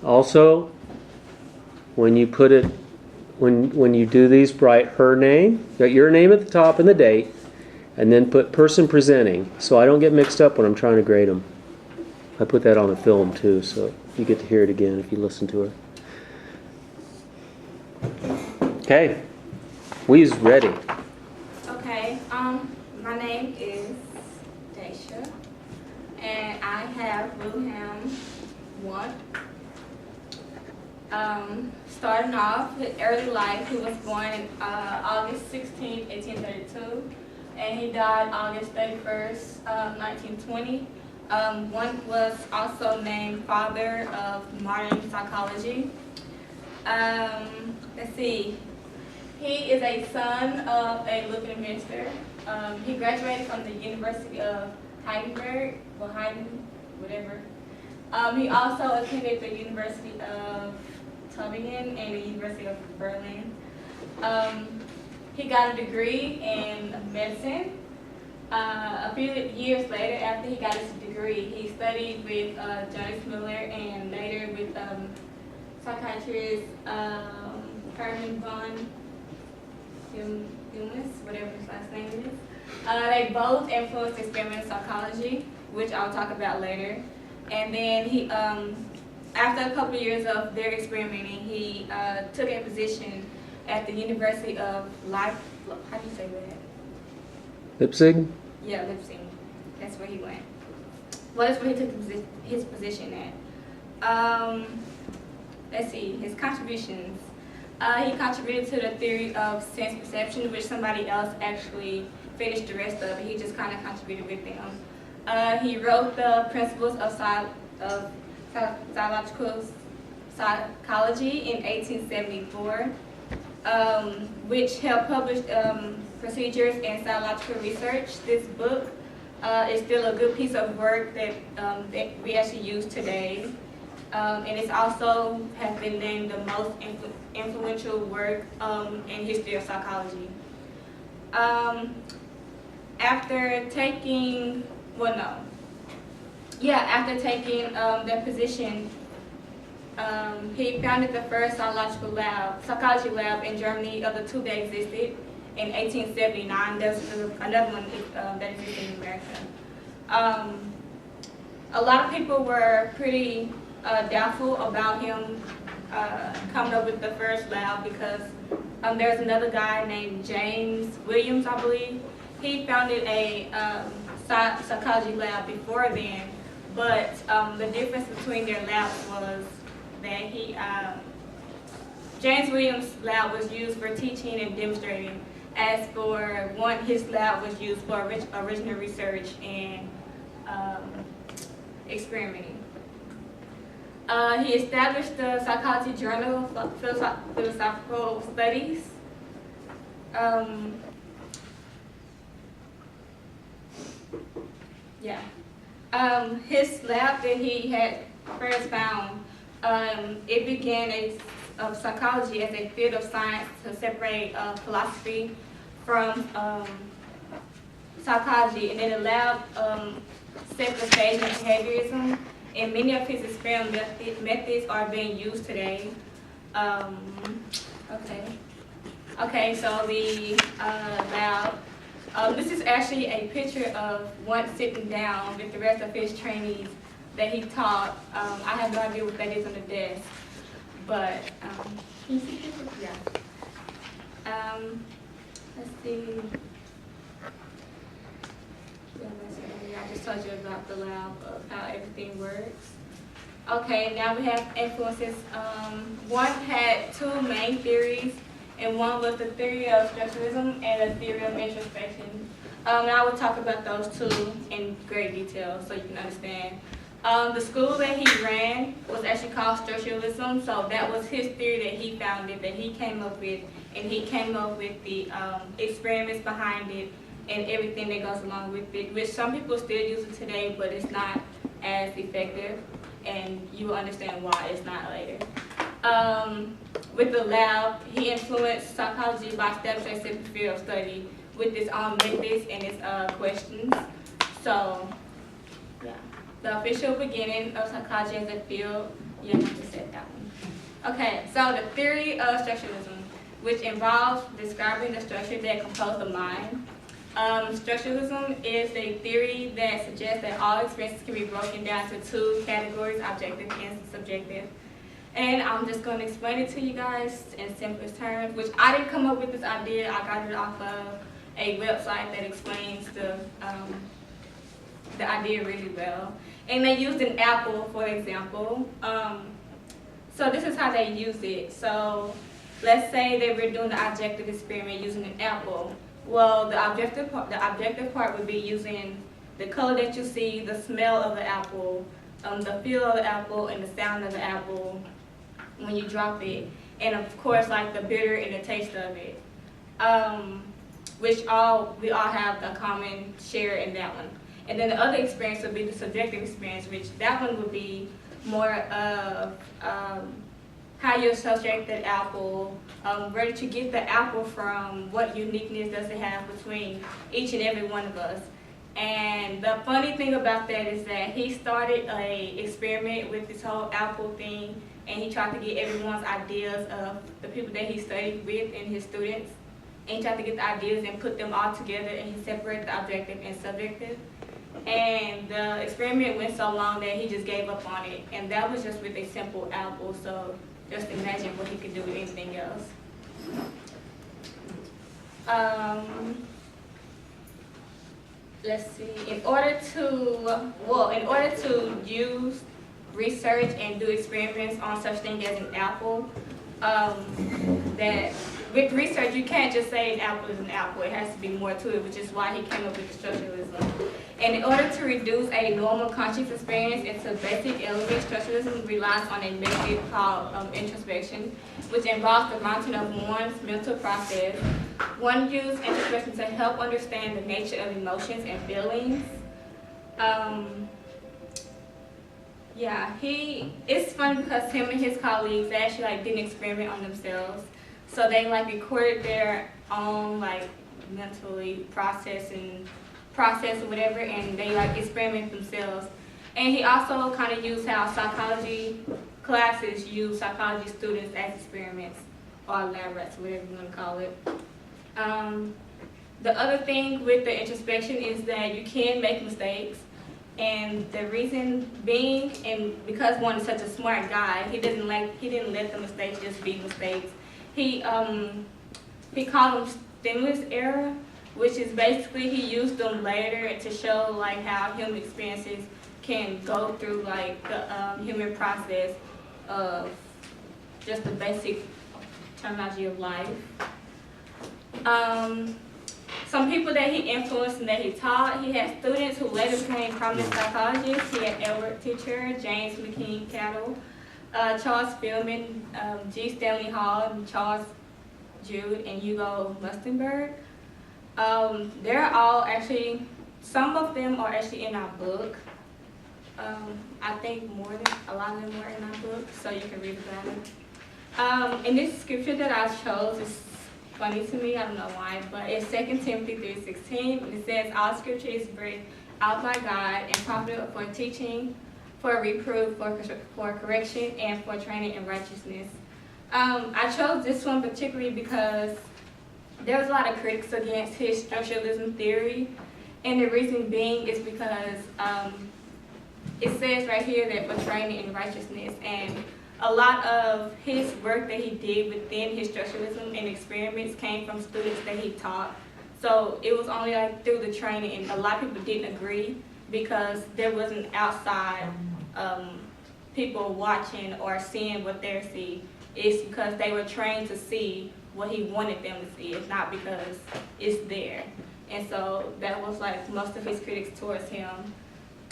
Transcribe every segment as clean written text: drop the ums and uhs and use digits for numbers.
Also, when you put it, when you do these, write her name, your name at the top and the date, and then put person presenting, so I don't get mixed up when I'm trying to grade them. I put that on the film too, so you get to hear it again if you listen to her. Okay, we's ready. Okay, my name is Dashia, and I have Wundt. Starting off his early life, he was born August 16, 1832, and he died August 31st, 1920. Wundt was also named father of modern psychology. Let's see. He is a son of a Lutheran minister. He graduated from the University of Heidelberg, or Heiden, whatever. He also attended the University of Tübingen and the University of Berlin. He got a degree in medicine. A few years later, after he got his degree, he studied with Jonas Miller and later with psychiatrist Herman von Hummus, whatever his last name is. They both influenced experimental psychology, which I'll talk about later. And then he, after a couple of years of their experimenting, he took a position at the University of how do you say that? Leipzig? Yeah, Leipzig. That's where he went. Well, that's where he took his position at. Let's see, his contributions. He contributed to the theory of sense perception, which somebody else actually finished the rest of it. He just kind of contributed with them. He wrote the Principles of Psychological Psychology in 1874, which helped publish procedures in psychological research. This book is still a good piece of work that we actually use today. And it also has been named the most influential work in history of psychology. After taking that position, he founded the first psychology lab in Germany of the two that existed in 1879. There's another one that existed in America. A lot of people were pretty doubtful about him coming up with the first lab because there's another guy named James Williams, I believe. He founded a psychology lab before then, but the difference between their labs was that James Williams' lab was used for teaching and demonstrating. As for Wundt, his lab was used for original research and experimenting. He established the Psychology Journal of Philosophical Studies. His lab that he had first found, it began of psychology as a field of science to separate philosophy from psychology, and then the lab set the stage in behaviorism, and many of his experiment methods are being used today. Okay, so the lab. This is actually a picture of Wundt sitting down with the rest of his trainees that he taught. I have no idea what that is on the desk, but can you see this? Yeah. Let's see. I just told you about the lab of how everything works. Okay, now we have influences. Wundt had two main theories, and one was the theory of structuralism and the theory of introspection. And I will talk about those two in great detail so you can understand. The school that he ran was actually called structuralism, so that was his theory that he founded, that he came up with, and he came up with the experiments behind it and everything that goes along with it, which some people still use it today, but it's not as effective, and you will understand why it's not later. With the lab, he influenced psychology by establishing a simple field of study with its own methods and its questions. So, yeah. The official beginning of psychology as a field. Yeah, I just said that one. Okay, so the theory of structuralism, which involves describing the structure that composes the mind. Structuralism is a theory that suggests that all experiences can be broken down to two categories, objective and subjective. And I'm just going to explain it to you guys in simplest terms, which I didn't come up with this idea. I got it off of a website that explains the idea really well. And they used an apple, for example. So this is how they use it. So let's say they were doing the objective experiment using an apple. Well, the objective part would be using the color that you see, the smell of the apple, the feel of the apple, and the sound of the apple when you drop it, and of course like the bitter and the taste of it, which we all have a common share in that one. And then the other experience would be the subjective experience, which that one would be more of how you associate that apple, where did you get the apple from, what uniqueness does it have between each and every one of us. And the funny thing about that is that he started an experiment with this whole apple thing, and he tried to get everyone's ideas of the people that he studied with and his students. And he tried to get the ideas and put them all together, and he separated the objective and subjective. And the experiment went so long that he just gave up on it. And that was just with a simple apple, so just imagine what he could do with anything else. Let's see, in order to use research and do experiments on such thing as an apple, that with research you can't just say an apple is an apple. It has to be more to it, which is why he came up with the structuralism. And in order to reduce a normal conscious experience into basic elements, structuralism relies on a method called introspection, which involves the mounting of one's mental process. One uses introspection to help understand the nature of emotions and feelings. It's fun because him and his colleagues actually did an experiment on themselves. So they recorded their own mentally process or whatever, and they experiment themselves. And he also kind of used how psychology classes use psychology students as experiments, or lab rats, whatever you want to call it. The other thing with the introspection is that you can make mistakes. And the reason being, and because one is such a smart guy, he didn't let the mistakes just be mistakes. He called them stimulus error, which is basically he used them later to show how human experiences can go through the human process of just the basic terminology of life. Some people that he influenced and that he taught, he had students who later became prominent psychologists. He had Edward Teacher, James McKean Cattle, Charles Philman, G. Stanley Hall, Charles Jude, and Hugo Mustenberg. They're all actually, some of them are actually in our book. I think a lot of them were in our book, so you can read about it. And this scripture that I chose is funny to me, I don't know why, but it's 2 Timothy 3:16, and it says, all scripture is breathed out by God and profitable for teaching, for reproof, for correction, and for training in righteousness. I chose this one particularly because there was a lot of critics against his structuralism theory, and the reason being is because it says right here that for training in righteousness, and a lot of his work that he did within his structuralism and experiments came from students that he taught. So it was only through the training, and a lot of people didn't agree because there wasn't outside people watching or seeing what they see. It's because they were trained to see what he wanted them to see. It's not because it's there. And so that was most of his critics towards him.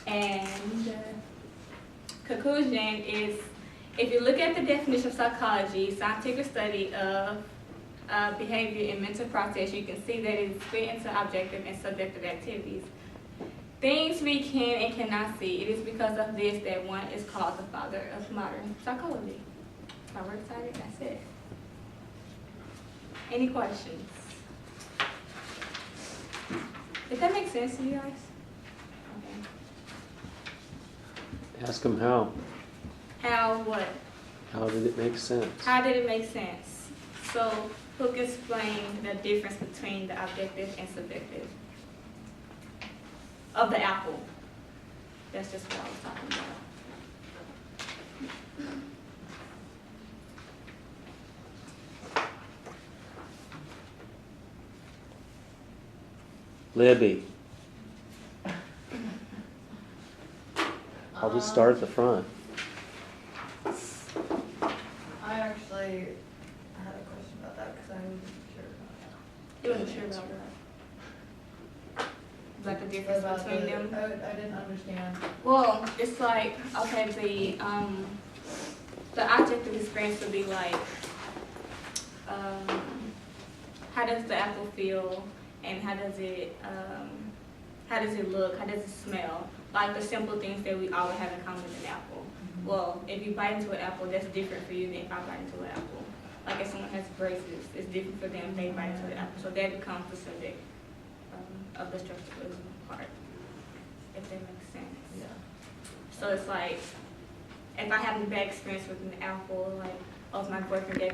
And the conclusion is, if you look at the definition of psychology, scientific study of behavior and mental process, you can see that it is split into objective and subjective activities. Things we can and cannot see. It is because of this that one is called the father of modern psychology. So we're excited, that's it. Any questions? Did that make sense to you guys? Okay. Ask them how. How what? How did it make sense? How did it make sense? So who can explain the difference between the objective and subjective of the apple? That's just what I was talking about. Libby. I'll just start at the front. I actually had a question about that because I wasn't sure about You wasn't sure about what? Like the difference About between them? I didn't understand. Well, it's like, okay, the objective experience would be like, how does the apple feel, and how does it look, how does it smell? Like the simple things that we always have in common with an apple. Well, if you bite into an apple, that's different for you than if I bite into an apple. Like if someone has braces, it's different for them if they bite into an apple. So that becomes the subject of the structuralism part, if that makes sense. Yeah. So it's like, if I have a bad experience with an apple, like, oh, my boyfriend gave